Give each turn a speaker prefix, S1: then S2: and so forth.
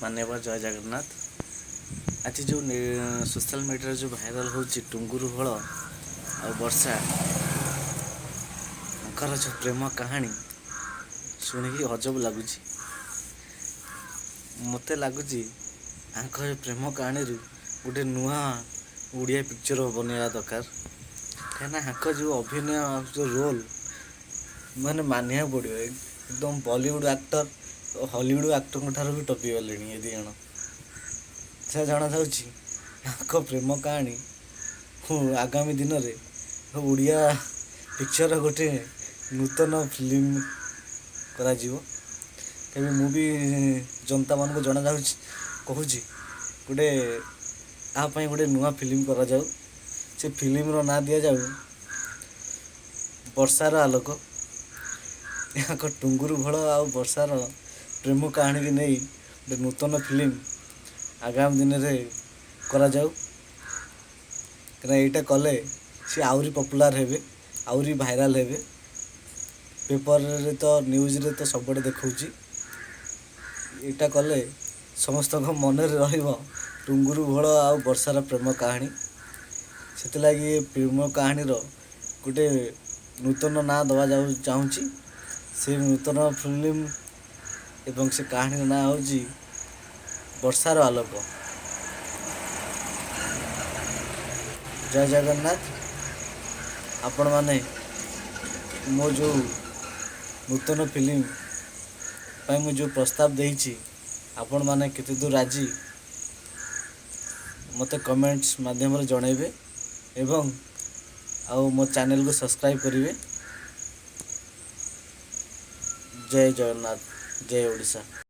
S1: मान्यवर जय जगन्नाथ। आज जो सोशल मीडिया जो भाइराल होची टुंगुरु फल आ वर्षा जो प्रेम कहानी शुणी अजब लगुच। मत लगुच प्रेम कहानी गोटे नुआ ओडिया पिक्चर बनवा दरकार। कहीं जो अभिनय जो रोल मैंने मानिया पड़ो एकदम बॉलीवुड एक्टर हॉलीवुड एक्टर ठार भी टपी गले ये दिज से जना जाऊँ प्रेम कहानी आगामी दिन में ओडिया पिक्चर गोटे नूतन फिल्म करा मु भी जनता मान को जना जाऊँ कहूँ गोटे यापाई गोटे नुआ फिल्म करा जाऊ। से फिल्म रो ना दिया जाऊ वर्षार आलोक। यहाँ टुंगुरु फल आ वर्षार प्रेम कहानी की नहीं गोटे नूतन फिल्म आगामी दिन में करा जाऊ। कहीं यहाँ कले सी आहरी पपुलार हेबे आहरी भाइराल हेबे। पेपर रे तो न्यूज रे तो सब देखा यहाँ कले समस्त मन टुंगुरु फल आ वर्षार प्रेम कहानी। से लगी प्रेम कहानी गोटे नूतन ना दवा चाहूँगी। से नूतन फिल्म एवं से कहानी ना हूँ वर्षार आलोक। जय जगन्नाथ। आपण माने मो जो नूतन फिल्म पाई मु जो प्रस्ताव देइछि आपण माने केते दूर राजी मते कमेंट्स माध्यम रे जणाइबे एवं आउ मो चैनल को सब्सक्राइब करिवे। जय जगन्नाथ जय ओडिशा।